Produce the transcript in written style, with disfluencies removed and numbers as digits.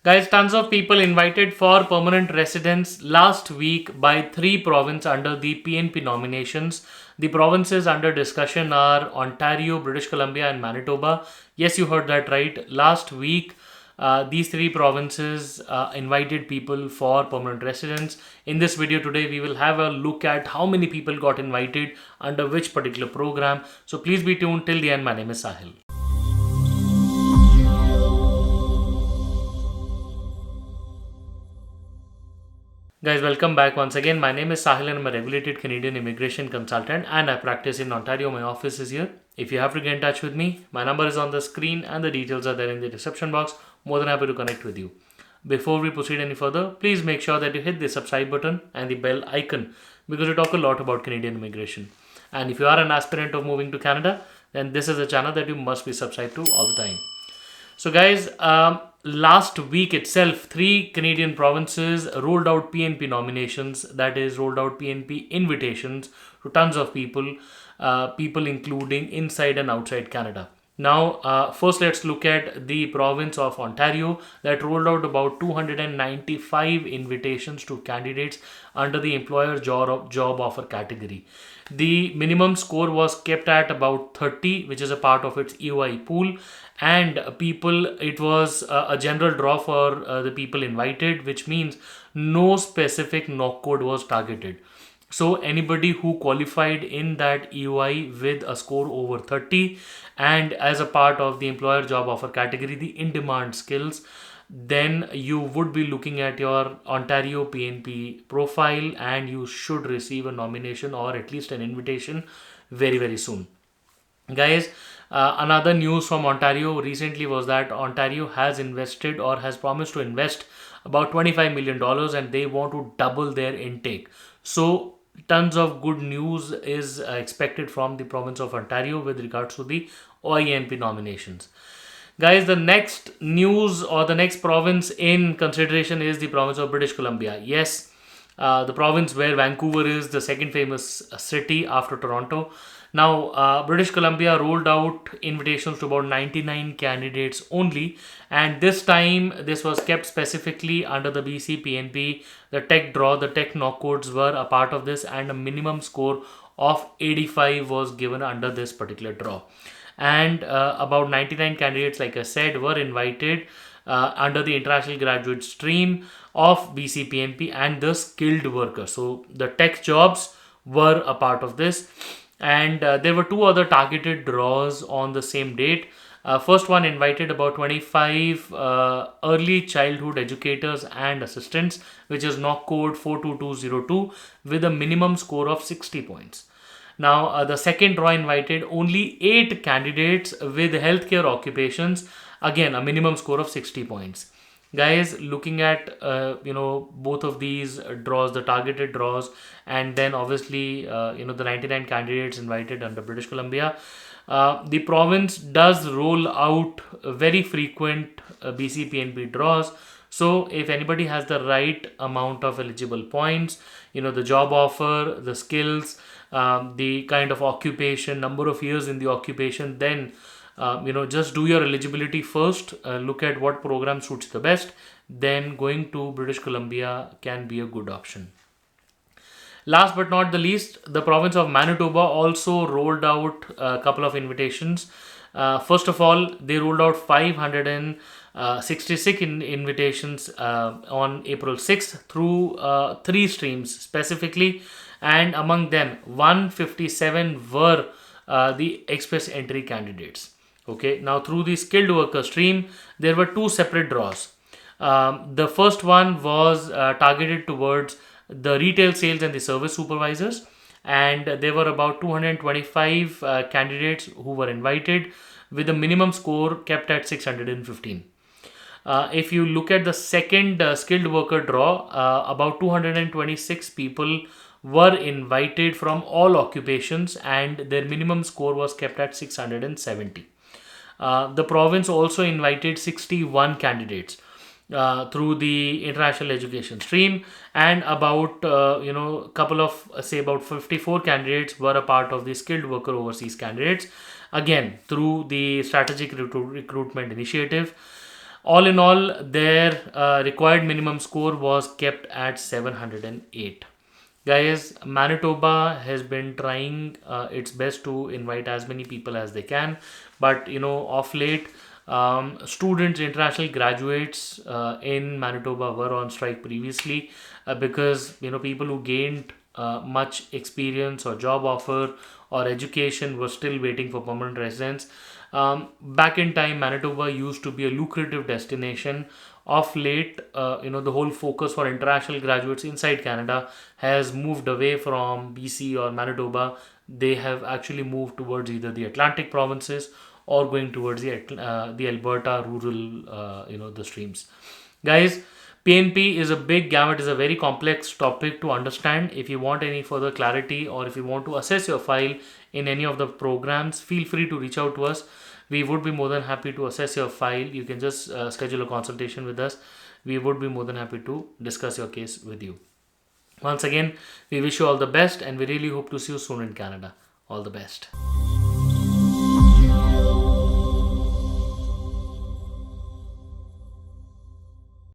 Guys, tons of people invited for permanent residence last week by three provinces under the PNP nominations. The provinces under discussion are Ontario, British Columbia, and Manitoba. Yes, you heard that right. Last week, these three provinces invited people for permanent residence. In this video today, we will have a look at how many people got invited under which particular program. So please be tuned till the end. My name is Sahil. Guys, welcome back once again. My name is Sahil and I'm a regulated Canadian immigration consultant and I practice in Ontario. My office is here. If you have to get in touch with me, my number is on the screen and the details are there in the description box. More than happy to connect with you. Before we proceed any further, please make sure that you hit the subscribe button and the bell icon because we talk a lot about Canadian immigration. And if you are an aspirant of moving to Canada, then this is a channel that you must be subscribed to all the time. So guys, last week itself, three Canadian provinces rolled out PNP nominations, that is, rolled out PNP invitations to tons of people, people including inside and outside Canada. Now, first let's look at the province of Ontario that rolled out about 295 invitations to candidates under the employer job offer category. The minimum score was kept at about 30, which is a part of its EOI pool. And it was a general draw for the people invited, which means no specific knock code was targeted. So anybody who qualified in that EOI with a score over 30 and as a part of the employer job offer category, the in-demand skills, then you would be looking at your Ontario PNP profile and you should receive a nomination or at least an invitation very, very soon. Guys, another news from Ontario recently was that Ontario has invested or has promised to invest about $25 million and they want to double their intake. So tons of good news is expected from the province of Ontario with regards to the OINP nominations. Guys, the next news or the next province in consideration is the province of British Columbia. Yes, the province where Vancouver is the second famous city after Toronto. Now, British Columbia rolled out invitations to about 99 candidates only, and this time this was kept specifically under the BC PNP. The tech draw, the tech knock codes were a part of this, and a minimum score of 85 was given under this particular draw. And about 99 candidates, like I said, were invited under the international graduate stream of BC PNP and the skilled worker. So the tech jobs were a part of this. And there were two other targeted draws on the same date. First one invited about 25 early childhood educators and assistants, which is knock code 42202 with a minimum score of 60 points. Now, the second draw invited only 8 candidates with healthcare occupations, again a minimum score of 60 points. Guys, looking at both of these draws, the targeted draws, and then obviously the 99 candidates invited under British Columbia, the province does roll out very frequent BC PNP draws. So if anybody has the right amount of eligible points, the job offer, the skills, the kind of occupation, number of years in the occupation, then just do your eligibility first, look at what program suits the best, then going to British Columbia can be a good option. Last but not the least, the province of Manitoba also rolled out a couple of invitations. First of all, they rolled out 566 invitations on April 6th through 3 streams specifically, and among them 157 were the express entry candidates. Okay, now through the skilled worker stream, there were 2 separate draws. The first one was targeted towards the retail sales and the service supervisors, and there were about 225 candidates who were invited with a minimum score kept at 615. If you look at the second skilled worker draw, about 226 people were invited from all occupations and their minimum score was kept at 670. The province also invited 61 candidates through the international education stream, and about couple of about 54 candidates were a part of the skilled worker overseas candidates, again through the strategic recruitment initiative. All in all, their required minimum score was kept at 708. Guys, Manitoba has been trying its best to invite as many people as they can, but of late, students, international graduates in Manitoba were on strike previously because people who gained much experience or job offer or education were still waiting for permanent residence. Back in time, Manitoba used to be a lucrative destination. Of late, the whole focus for international graduates inside Canada has moved away from BC or Manitoba. They have actually moved towards either the Atlantic provinces or going towards the Alberta rural, the streams. Guys, PNP is a big gamut, is a very complex topic to understand. If you want any further clarity or if you want to assess your file in any of the programs, feel free to reach out to us. We would be more than happy to assess your file. You can just schedule a consultation with us. We would be more than happy to discuss your case with you. Once again, we wish you all the best and we really hope to see you soon in Canada. All the best.